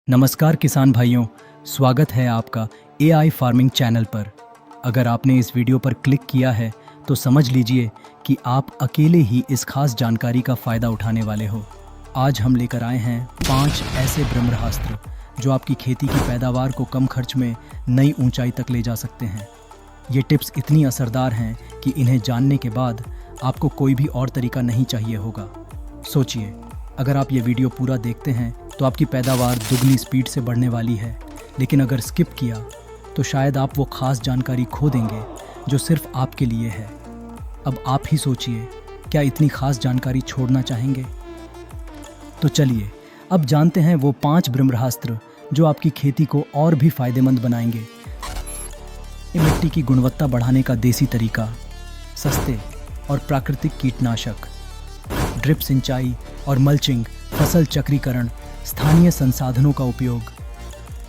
नमस्कार किसान भाइयों, स्वागत है आपका एआई फार्मिंग चैनल पर। अगर आपने इस वीडियो पर क्लिक किया है तो समझ लीजिए कि आप अकेले ही इस खास जानकारी का फ़ायदा उठाने वाले हो। आज हम लेकर आए हैं 5 ऐसे ब्रह्मास्त्र जो आपकी खेती की पैदावार को कम खर्च में नई ऊंचाई तक ले जा सकते हैं। ये टिप्स इतनी असरदार हैं कि इन्हें जानने के बाद आपको कोई भी और तरीका नहीं चाहिए होगा। सोचिए, अगर आप ये वीडियो पूरा देखते हैं तो आपकी पैदावार दुगनी स्पीड से बढ़ने वाली है, लेकिन अगर स्किप किया तो शायद आप वो खास जानकारी खो देंगे जो सिर्फ आपके लिए है। अब आप ही सोचिए, क्या इतनी खास जानकारी छोड़ना चाहेंगे? तो चलिए अब जानते हैं वो 5 ब्रह्मास्त्र जो आपकी खेती को और भी फायदेमंद बनाएंगे। ये मिट्टी की गुणवत्ता बढ़ाने का देसी तरीका, सस्ते और प्राकृतिक कीटनाशक, ड्रिप सिंचाई और मल्चिंग, फसल चक्रीकरण, स्थानीय संसाधनों का उपयोग।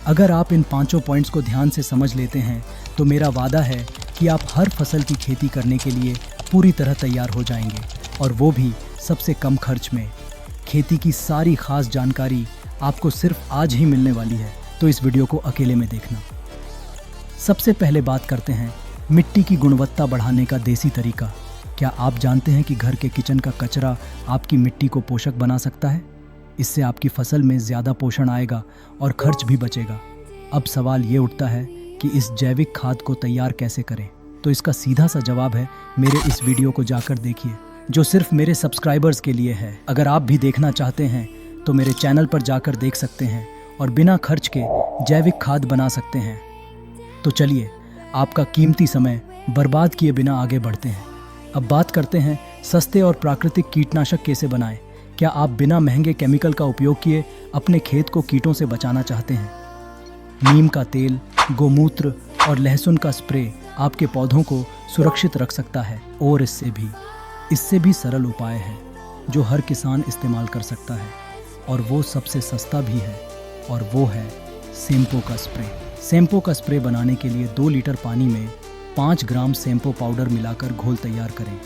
अगर आप इन 5 पॉइंट्स को ध्यान से समझ लेते हैं तो मेरा वादा है कि आप हर फसल की खेती करने के लिए पूरी तरह तैयार हो जाएंगे, और वो भी सबसे कम खर्च में। खेती की सारी खास जानकारी आपको सिर्फ आज ही मिलने वाली है, तो इस वीडियो को अकेले में देखना। सबसे पहले बात करते हैं मिट्टी की गुणवत्ता बढ़ाने का देसी तरीका। क्या आप जानते हैं कि घर के किचन का कचरा आपकी मिट्टी को पोषक बना सकता है? इससे आपकी फसल में ज़्यादा पोषण आएगा और खर्च भी बचेगा। अब सवाल ये उठता है कि इस जैविक खाद को तैयार कैसे करें? तो इसका सीधा सा जवाब है, मेरे इस वीडियो को जाकर देखिए, जो सिर्फ मेरे सब्सक्राइबर्स के लिए है। अगर आप भी देखना चाहते हैं तो मेरे चैनल पर जाकर देख सकते हैं और बिना खर्च के जैविक खाद बना सकते हैं। तो चलिए आपका कीमती समय बर्बाद किए बिना आगे बढ़ते हैं। अब बात करते हैं सस्ते और प्राकृतिक कीटनाशक कैसे बनाएं। क्या आप बिना महंगे केमिकल का उपयोग किए अपने खेत को कीटों से बचाना चाहते हैं? नीम का तेल, गोमूत्र और लहसुन का स्प्रे आपके पौधों को सुरक्षित रख सकता है। और इससे भी सरल उपाय है जो हर किसान इस्तेमाल कर सकता है, और वो सबसे सस्ता भी है, और वो है सेम्पो का स्प्रे। सेम्पो का स्प्रे बनाने के लिए 2 लीटर पानी में 5 ग्राम सेम्पो पाउडर मिलाकर घोल तैयार करें।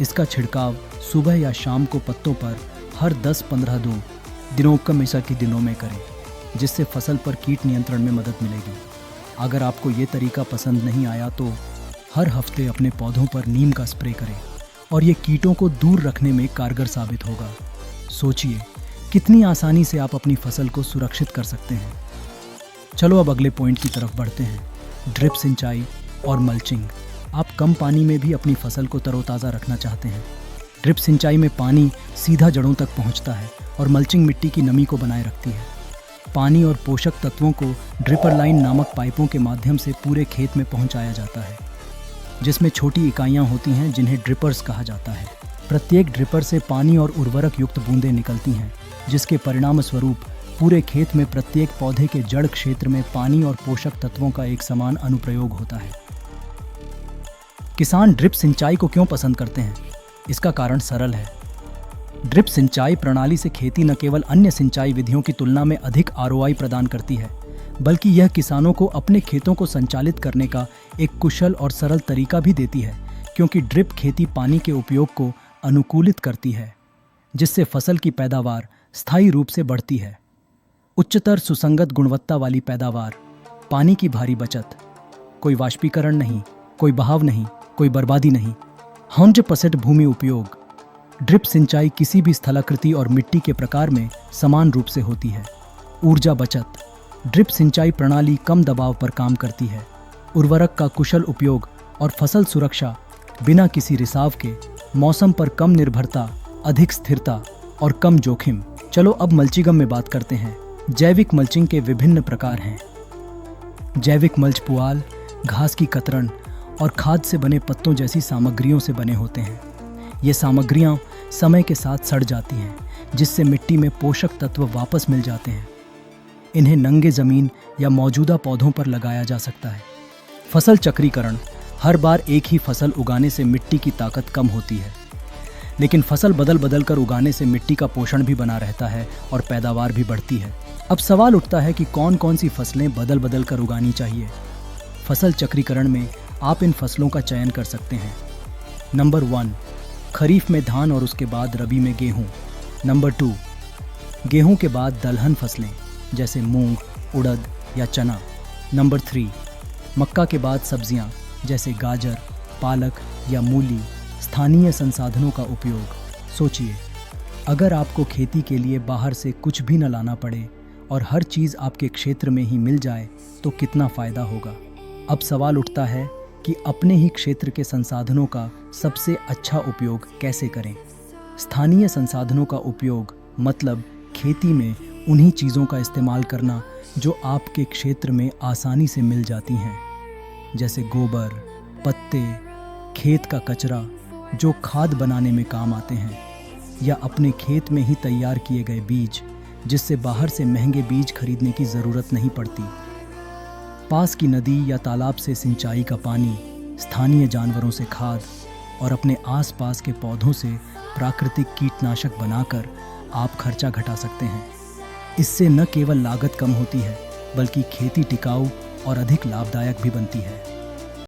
इसका छिड़काव सुबह या शाम को पत्तों पर हर 10-15 दिनों के दिनों में करें, जिससे फसल पर कीट नियंत्रण में मदद मिलेगी। अगर आपको ये तरीका पसंद नहीं आया तो हर हफ्ते अपने पौधों पर नीम का स्प्रे करें, और ये कीटों को दूर रखने में कारगर साबित होगा। सोचिए कितनी आसानी से आप अपनी फसल को सुरक्षित कर सकते हैं। चलो अब अगले पॉइंट की तरफ बढ़ते हैं, ड्रिप सिंचाई और मल्चिंग। आप कम पानी में भी अपनी फसल को तरोताज़ा रखना चाहते हैं। ड्रिप सिंचाई में पानी सीधा जड़ों तक पहुंचता है, और मल्चिंग मिट्टी की नमी को बनाए रखती है। पानी और पोषक तत्वों को ड्रिपर लाइन नामक पाइपों के माध्यम से पूरे खेत में पहुंचाया जाता है, जिसमें छोटी इकाइयां होती हैं जिन्हें ड्रिपर्स कहा जाता है। प्रत्येक ड्रिपर से पानी और उर्वरक युक्त बूंदें निकलती हैं, जिसके परिणाम स्वरूप पूरे खेत में प्रत्येक पौधे के जड़ क्षेत्र में पानी और पोषक तत्वों का एक समान अनुप्रयोग होता है। किसान ड्रिप सिंचाई को क्यों पसंद करते हैं? इसका कारण सरल है। ड्रिप सिंचाई प्रणाली से खेती न केवल अन्य सिंचाई विधियों की तुलना में अधिक आरओआई प्रदान करती है, बल्कि यह किसानों को अपने खेतों को संचालित करने का एक कुशल और सरल तरीका भी देती है, क्योंकि ड्रिप खेती पानी के उपयोग को अनुकूलित करती है, जिससे फसल की पैदावार स्थायी रूप से बढ़ती है। उच्चतर सुसंगत गुणवत्ता वाली पैदावार, पानी की भारी बचत, कोई वाष्पीकरण नहीं, कोई बहाव नहीं, कोई बर्बादी नहीं, 100% भूमि उपयोग। ड्रिप सिंचाई किसी भी स्थलाकृति और मिट्टी के प्रकार में समान रूप से होती है। ऊर्जा बचत, ड्रिप सिंचाई प्रणाली कम दबाव पर काम करती है। उर्वरक का कुशल उपयोग और फसल सुरक्षा, बिना किसी रिसाव के। मौसम पर कम निर्भरता, अधिक स्थिरता और कम जोखिम। चलो अब मल्चिंग में बात करते हैं। जैविक मल्चिंग के विभिन्न प्रकार हैं। जैविक मल्च पुआल, घास की कतरन और खाद से बने पत्तों जैसी सामग्रियों से बने होते हैं। ये सामग्रियां समय के साथ सड़ जाती हैं, जिससे मिट्टी में पोषक तत्व वापस मिल जाते हैं। इन्हें नंगे ज़मीन या मौजूदा पौधों पर लगाया जा सकता है। फसल चक्रीकरण, हर बार एक ही फसल उगाने से मिट्टी की ताकत कम होती है, लेकिन फसल बदल बदल कर उगाने से मिट्टी का पोषण भी बना रहता है और पैदावार भी बढ़ती है। अब सवाल उठता है कि कौन कौन सी फसलें बदल बदल कर उगानी चाहिए। फसल चक्रीकरण में आप इन फसलों का चयन कर सकते हैं। नंबर 1, खरीफ में धान और उसके बाद रबी में गेहूं। नंबर 2, गेहूं के बाद दलहन फसलें। जैसे मूंग, उड़द या चना। नंबर 3, मक्का के बाद सब्जियां जैसे गाजर, पालक या मूली। स्थानीय संसाधनों का उपयोग। सोचिए, अगर आपको खेती के लिए बाहर से कुछ भी न लाना पड़े और हर चीज़ आपके क्षेत्र में ही मिल जाए तो कितना फ़ायदा होगा। अब सवाल उठता है कि अपने ही क्षेत्र के संसाधनों का सबसे अच्छा उपयोग कैसे करें। स्थानीय संसाधनों का उपयोग मतलब खेती में उन्हीं चीज़ों का इस्तेमाल करना जो आपके क्षेत्र में आसानी से मिल जाती हैं, जैसे गोबर, पत्ते, खेत का कचरा जो खाद बनाने में काम आते हैं, या अपने खेत में ही तैयार किए गए बीज जिससे बाहर से महंगे बीज खरीदने की ज़रूरत नहीं पड़ती। पास की नदी या तालाब से सिंचाई का पानी, स्थानीय जानवरों से खाद और अपने आसपास के पौधों से प्राकृतिक कीटनाशक बनाकर आप खर्चा घटा सकते हैं। इससे न केवल लागत कम होती है बल्कि खेती टिकाऊ और अधिक लाभदायक भी बनती है।